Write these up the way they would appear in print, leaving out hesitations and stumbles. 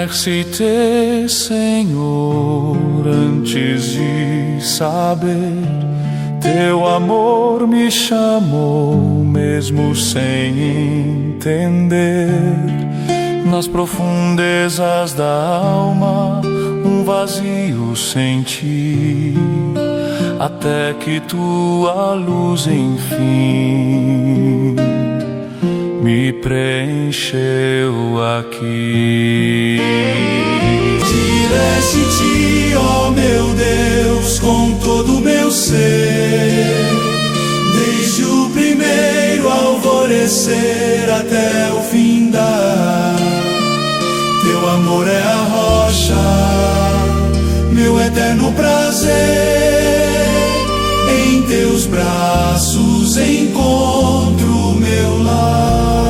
exercitei, Senhor, antes de saber. Teu amor me chamou, mesmo sem entender. Nas profundezas da alma, um vazio senti, até que tua luz, enfim, me preencheu aqui. Direste-te, ó meu Deus, com todo o meu ser, desde o primeiro alvorecer até o findar. Teu amor é a rocha, meu eterno prazer. Em teus braços encontro meu lar.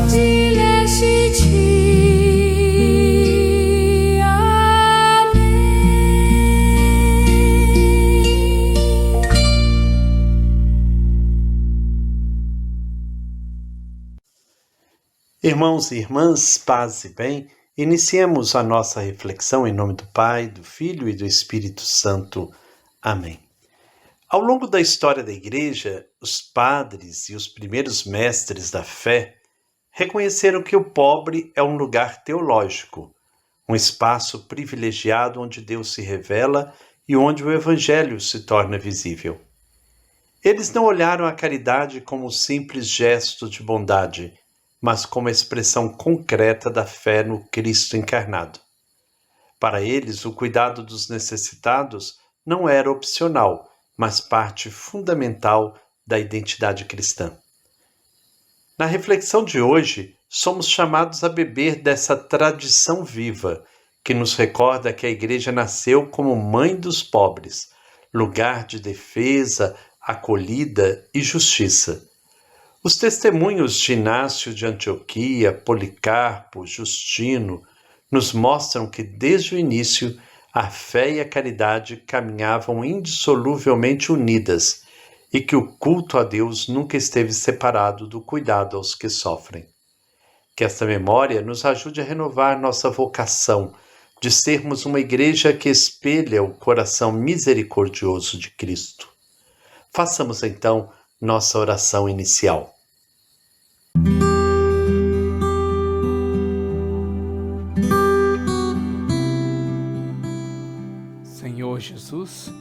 Direste-te, amém. Irmãos e irmãs, paz e bem, iniciemos a nossa reflexão em nome do Pai, do Filho e do Espírito Santo. Amém. Ao longo da história da Igreja, os padres e os primeiros mestres da fé reconheceram que o pobre é um lugar teológico, um espaço privilegiado onde Deus se revela e onde o Evangelho se torna visível. Eles não olharam a caridade como um simples gesto de bondade, mas como a expressão concreta da fé no Cristo encarnado. Para eles, o cuidado dos necessitados não era opcional, mas parte fundamental da identidade cristã. Na reflexão de hoje, somos chamados a beber dessa tradição viva, que nos recorda que a Igreja nasceu como mãe dos pobres, lugar de defesa, acolhida e justiça. Os testemunhos de Inácio de Antioquia, Policarpo, Justino, nos mostram que desde o início a fé e a caridade caminhavam indissoluvelmente unidas e que o culto a Deus nunca esteve separado do cuidado aos que sofrem. Que esta memória nos ajude a renovar nossa vocação de sermos uma igreja que espelha o coração misericordioso de Cristo. Façamos então nossa oração inicial. Senhor Jesus,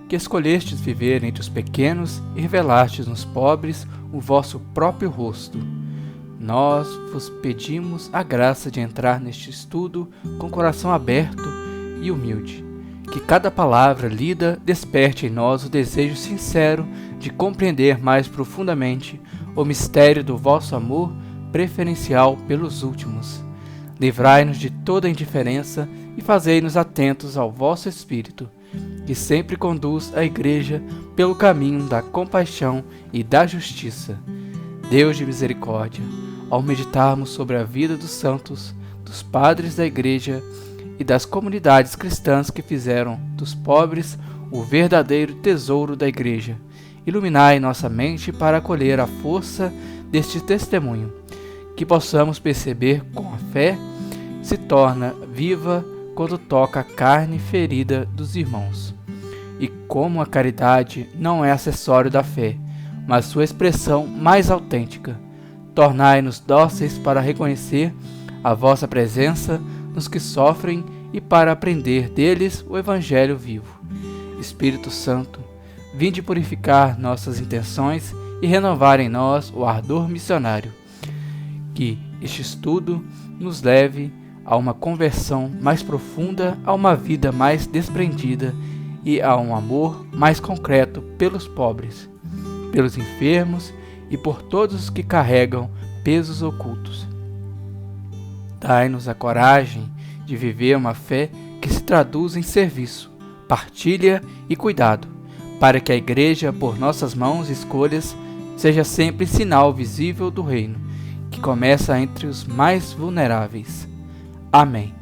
que escolhestes viver entre os pequenos e revelastes nos pobres o vosso próprio rosto, nós vos pedimos a graça de entrar neste estudo com coração aberto e humilde. Que cada palavra lida desperte em nós o desejo sincero de compreender mais profundamente o mistério do vosso amor preferencial pelos últimos. Livrai-nos de toda indiferença e fazei-nos atentos ao vosso Espírito, que sempre conduz a Igreja pelo caminho da compaixão e da justiça. Deus de misericórdia, ao meditarmos sobre a vida dos santos, dos padres da Igreja e das comunidades cristãs que fizeram dos pobres o verdadeiro tesouro da Igreja, iluminai nossa mente para acolher a força deste testemunho, que possamos perceber como a fé se torna viva quando toca a carne ferida dos irmãos, e como a caridade não é acessório da fé, mas sua expressão mais autêntica. Tornai-nos dóceis para reconhecer a vossa presença nos que sofrem e para aprender deles o Evangelho vivo. Espírito Santo, vinde purificar nossas intenções e renovar em nós o ardor missionário. Que este estudo nos leve a uma conversão mais profunda, a uma vida mais desprendida e a um amor mais concreto pelos pobres, pelos enfermos e por todos os que carregam pesos ocultos. Dai-nos a coragem de viver uma fé que se traduz em serviço, partilha e cuidado, para que a Igreja, por nossas mãos e escolhas, seja sempre sinal visível do reino, que começa entre os mais vulneráveis. Amém.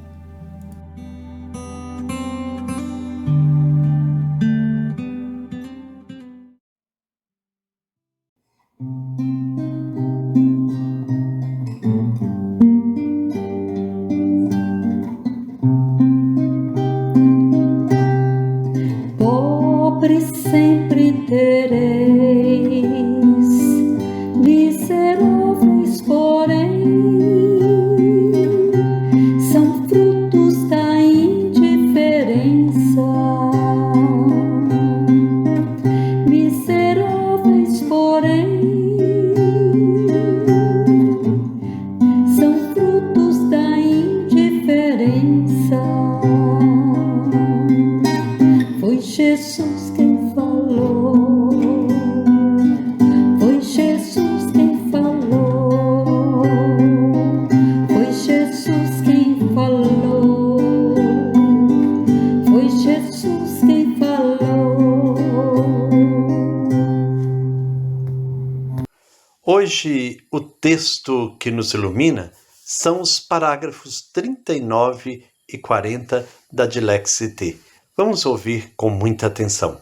Hoje, o texto que nos ilumina são os parágrafos 39 e 40 da Dilexit. Vamos ouvir com muita atenção.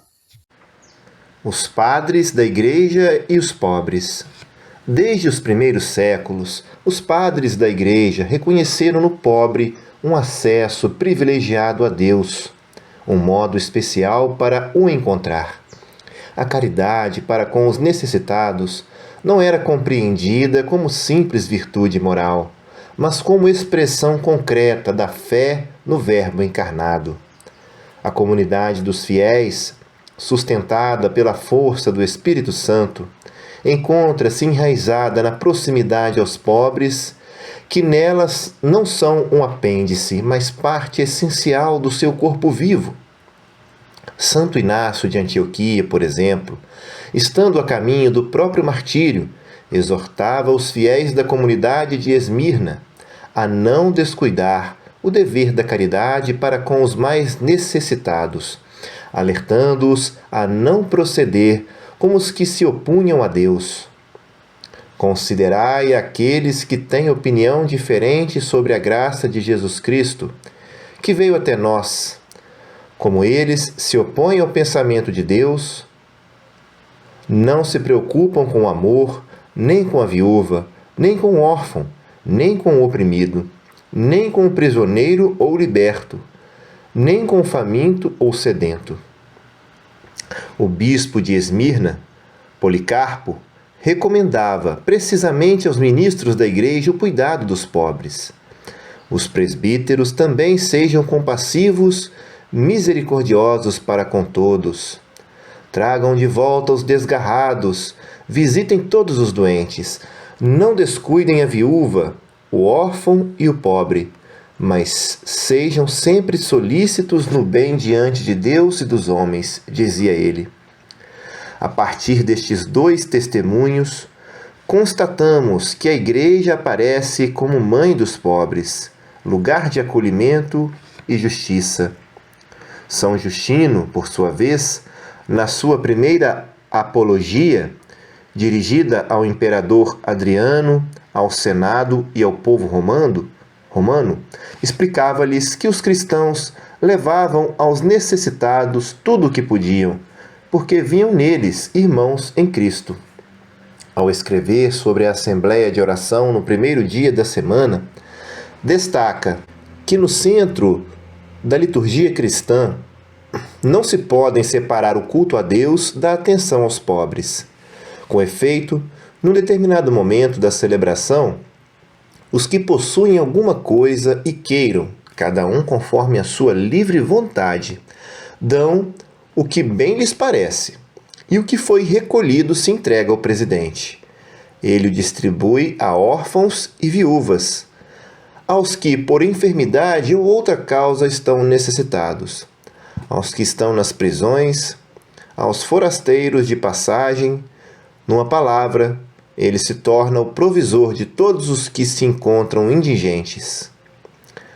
Os padres da Igreja e os pobres. Desde os primeiros séculos, os padres da Igreja reconheceram no pobre um acesso privilegiado a Deus, um modo especial para o encontrar. A caridade para com os necessitados não era compreendida como simples virtude moral, mas como expressão concreta da fé no Verbo encarnado. A comunidade dos fiéis, sustentada pela força do Espírito Santo, encontra-se enraizada na proximidade aos pobres, que nelas não são um apêndice, mas parte essencial do seu corpo vivo. Santo Inácio de Antioquia, por exemplo, estando a caminho do próprio martírio, exortava os fiéis da comunidade de Esmirna a não descuidar o dever da caridade para com os mais necessitados, alertando-os a não proceder como os que se opunham a Deus. Considerai aqueles que têm opinião diferente sobre a graça de Jesus Cristo, que veio até nós. Como eles se opõem ao pensamento de Deus, não se preocupam com o amor, nem com a viúva, nem com o órfão, nem com o oprimido, nem com o prisioneiro ou liberto, nem com o faminto ou sedento. O bispo de Esmirna, Policarpo, recomendava precisamente aos ministros da igreja o cuidado dos pobres. Os presbíteros também sejam compassivos, misericordiosos para com todos. Tragam de volta os desgarrados, visitem todos os doentes, não descuidem a viúva, o órfão e o pobre, mas sejam sempre solícitos no bem diante de Deus e dos homens, dizia ele. A partir destes dois testemunhos, constatamos que a Igreja aparece como mãe dos pobres, lugar de acolhimento e justiça. São Justino, por sua vez, na sua primeira apologia, dirigida ao imperador Adriano, ao Senado e ao povo romano, explicava-lhes que os cristãos levavam aos necessitados tudo o que podiam, porque viam neles irmãos em Cristo. Ao escrever sobre a Assembleia de Oração no primeiro dia da semana, destaca que no centro da liturgia cristã não se podem separar o culto a Deus da atenção aos pobres. Com efeito, num determinado momento da celebração, os que possuem alguma coisa e queiram, cada um conforme a sua livre vontade, dão o que bem lhes parece, e o que foi recolhido se entrega ao presidente. Ele o distribui a órfãos e viúvas, aos que, por enfermidade ou outra causa, estão necessitados, aos que estão nas prisões, aos forasteiros de passagem. Numa palavra, ele se torna o provisor de todos os que se encontram indigentes.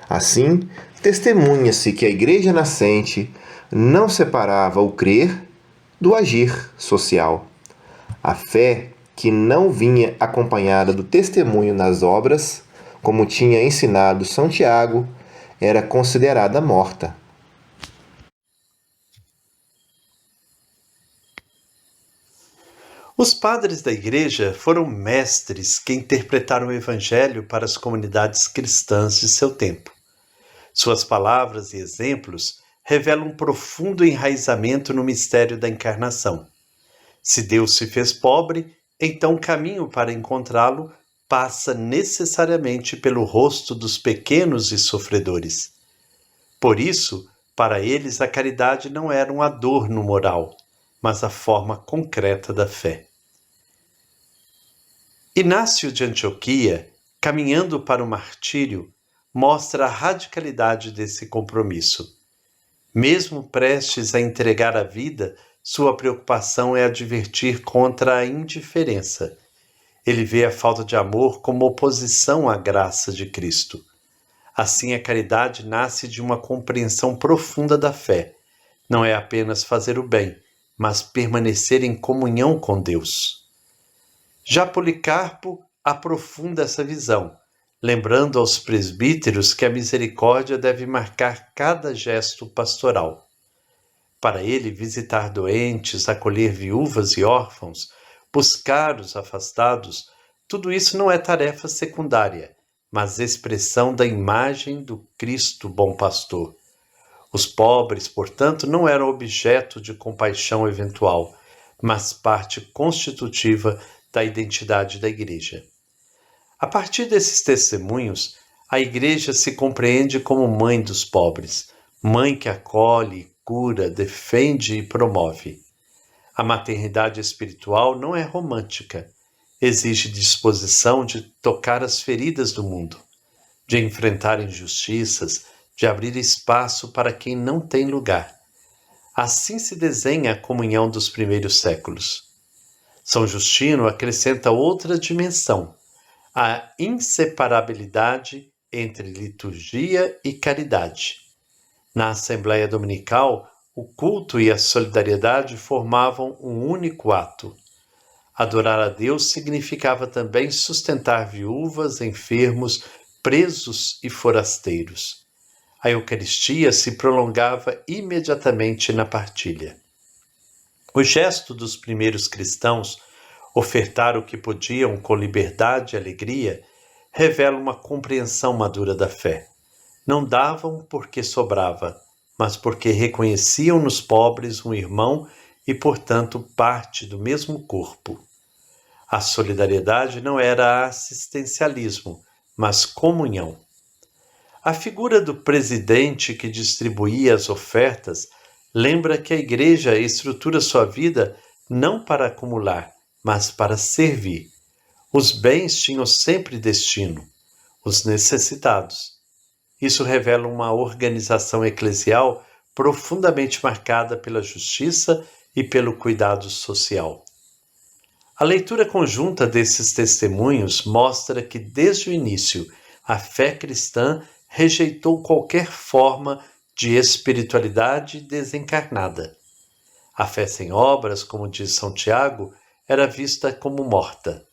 Assim, testemunha-se que a Igreja nascente não separava o crer do agir social. A fé que não vinha acompanhada do testemunho nas obras, como tinha ensinado São Tiago, era considerada morta. Os padres da Igreja foram mestres que interpretaram o Evangelho para as comunidades cristãs de seu tempo. Suas palavras e exemplos revelam um profundo enraizamento no mistério da encarnação. Se Deus se fez pobre, então o caminho para encontrá-lo passa necessariamente pelo rosto dos pequenos e sofredores. Por isso, para eles a caridade não era um adorno moral, mas a forma concreta da fé. Inácio de Antioquia, caminhando para o martírio, mostra a radicalidade desse compromisso. Mesmo prestes a entregar a vida, sua preocupação é advertir contra a indiferença. Ele vê a falta de amor como oposição à graça de Cristo. Assim, a caridade nasce de uma compreensão profunda da fé. Não é apenas fazer o bem, mas permanecer em comunhão com Deus. Já Policarpo aprofunda essa visão, lembrando aos presbíteros que a misericórdia deve marcar cada gesto pastoral. Para ele, visitar doentes, acolher viúvas e órfãos, buscar os afastados, tudo isso não é tarefa secundária, mas expressão da imagem do Cristo bom pastor. Os pobres, portanto, não eram objeto de compaixão eventual, mas parte constitutiva da identidade da Igreja. A partir desses testemunhos, a Igreja se compreende como mãe dos pobres, mãe que acolhe, cura, defende e promove. A maternidade espiritual não é romântica, exige disposição de tocar as feridas do mundo, de enfrentar injustiças, de abrir espaço para quem não tem lugar. Assim se desenha a comunhão dos primeiros séculos. São Justino acrescenta outra dimensão, a inseparabilidade entre liturgia e caridade. Na Assembleia Dominical, o culto e a solidariedade formavam um único ato. Adorar a Deus significava também sustentar viúvas, enfermos, presos e forasteiros. A Eucaristia se prolongava imediatamente na partilha. O gesto dos primeiros cristãos, ofertar o que podiam com liberdade e alegria, revela uma compreensão madura da fé. Não davam porque sobrava, mas porque reconheciam nos pobres um irmão e, portanto, parte do mesmo corpo. A solidariedade não era assistencialismo, mas comunhão. A figura do presidente que distribuía as ofertas lembra que a Igreja estrutura sua vida não para acumular, mas para servir. Os bens tinham sempre destino, os necessitados. Isso revela uma organização eclesial profundamente marcada pela justiça e pelo cuidado social. A leitura conjunta desses testemunhos mostra que, desde o início, a fé cristã rejeitou qualquer forma de espiritualidade desencarnada. A fé sem obras, como diz São Tiago, era vista como morta.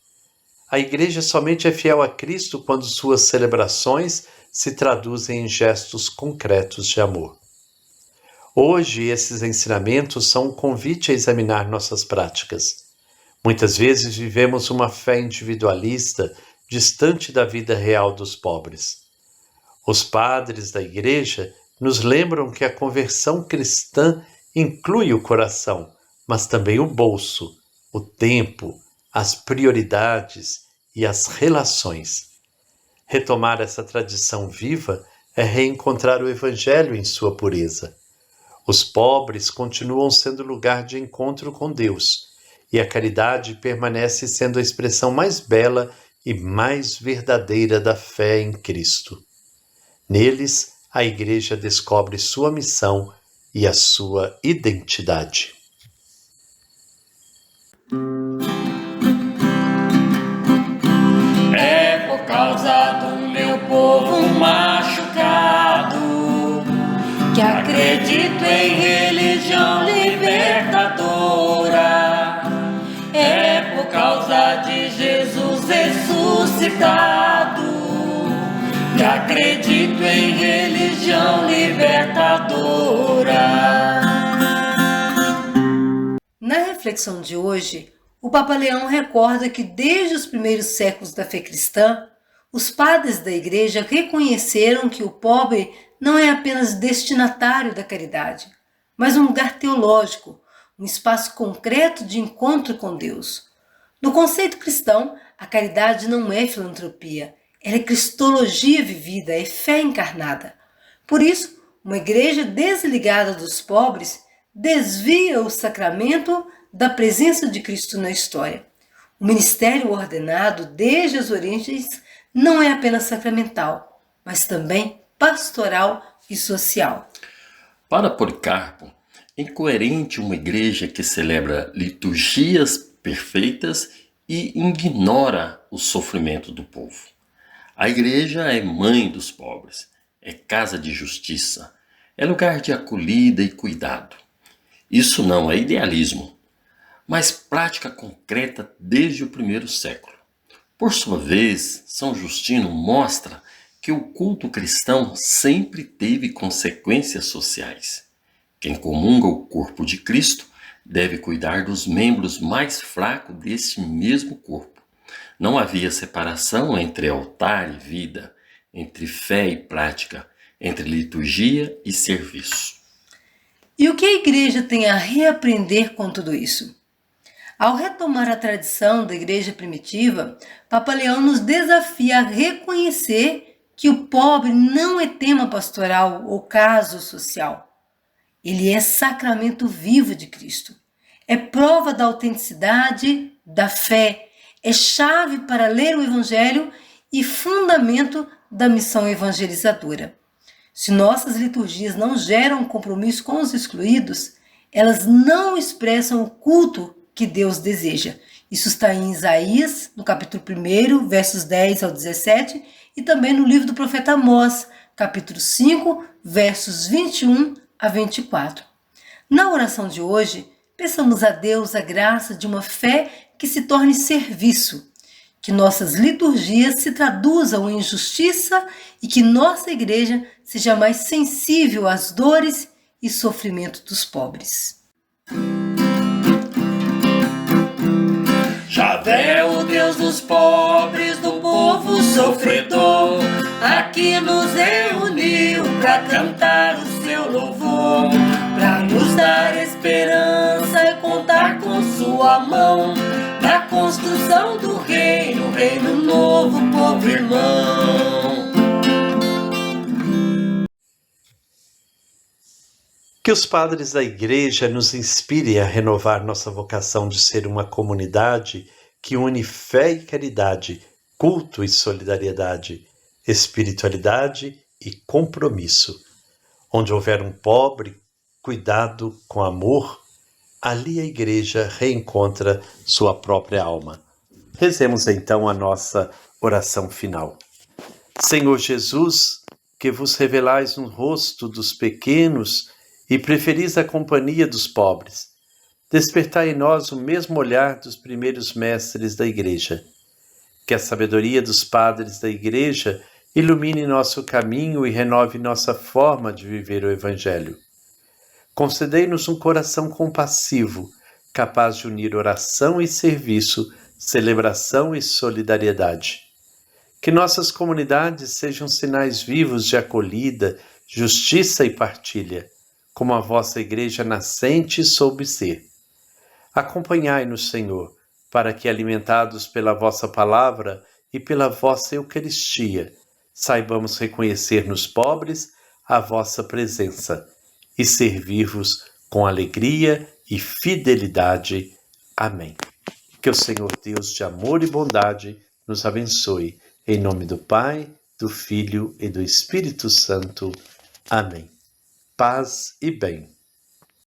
A Igreja somente é fiel a Cristo quando suas celebrações se traduzem em gestos concretos de amor. Hoje, esses ensinamentos são um convite a examinar nossas práticas. Muitas vezes vivemos uma fé individualista, distante da vida real dos pobres. Os padres da Igreja nos lembram que a conversão cristã inclui o coração, mas também o bolso, o tempo, as prioridades e as relações. Retomar essa tradição viva é reencontrar o Evangelho em sua pureza. Os pobres continuam sendo lugar de encontro com Deus, e a caridade permanece sendo a expressão mais bela e mais verdadeira da fé em Cristo. Neles, a Igreja descobre sua missão e a sua identidade. É por causa do meu povo machucado que acredito em religião libertadora. É por causa de Jesus ressuscitado que acredito em religião libertadora. Na reflexão de hoje, o Papa Leão recorda que desde os primeiros séculos da fé cristã, os padres da Igreja reconheceram que o pobre não é apenas destinatário da caridade, mas um lugar teológico, um espaço concreto de encontro com Deus. No conceito cristão, a caridade não é filantropia, ela é cristologia vivida, é fé encarnada. Por isso, uma igreja desligada dos pobres desvia o sacramento da presença de Cristo na história. O ministério ordenado desde as origens não é apenas sacramental, mas também pastoral e social. Para Policarpo, é incoerente uma igreja que celebra liturgias perfeitas e ignora o sofrimento do povo. A igreja é mãe dos pobres, é casa de justiça, é lugar de acolhida e cuidado. Isso não é idealismo, mas prática concreta desde o primeiro século. Por sua vez, São Justino mostra que o culto cristão sempre teve consequências sociais. Quem comunga o corpo de Cristo deve cuidar dos membros mais fracos deste mesmo corpo. Não havia separação entre altar e vida, entre fé e prática, entre liturgia e serviço. E o que a Igreja tem a reaprender com tudo isso? Ao retomar a tradição da Igreja primitiva, Papa Leão nos desafia a reconhecer que o pobre não é tema pastoral ou caso social. Ele é sacramento vivo de Cristo. É prova da autenticidade, da fé, é chave para ler o Evangelho e fundamento da missão evangelizadora. Se nossas liturgias não geram compromisso com os excluídos, elas não expressam o culto que Deus deseja. Isso está em Isaías, no capítulo 1, versos 10 ao 17, e também no livro do profeta Amós, capítulo 5, versos 21 a 24. Na oração de hoje, peçamos a Deus a graça de uma fé que se torne serviço, que nossas liturgias se traduzam em justiça e que nossa Igreja seja mais sensível às dores e sofrimento dos pobres. Javé, o Deus dos pobres, do povo sofredor, aqui nos reuniu para cantar o seu louvor, para nos dar esperança e contar com sua mão na construção do reino, reino novo, povo irmão. Que os padres da Igreja nos inspirem a renovar nossa vocação de ser uma comunidade que une fé e caridade, culto e solidariedade, espiritualidade e compromisso. Onde houver um pobre, cuidado com amor, ali a Igreja reencontra sua própria alma. Rezemos então a nossa oração final. Senhor Jesus, que vos revelais no rosto dos pequenos e preferis a companhia dos pobres, despertai em nós o mesmo olhar dos primeiros mestres da Igreja. Que a sabedoria dos padres da Igreja ilumine nosso caminho e renove nossa forma de viver o Evangelho. Concedei-nos um coração compassivo, capaz de unir oração e serviço, celebração e solidariedade. Que nossas comunidades sejam sinais vivos de acolhida, justiça e partilha, como a vossa Igreja nascente soube ser. Acompanhai-nos, Senhor, para que, alimentados pela vossa palavra e pela vossa Eucaristia, saibamos reconhecer nos pobres a vossa presença e servir-vos com alegria e fidelidade. Amém. Que o Senhor Deus de amor e bondade nos abençoe. Em nome do Pai, do Filho e do Espírito Santo. Amém. Paz e bem.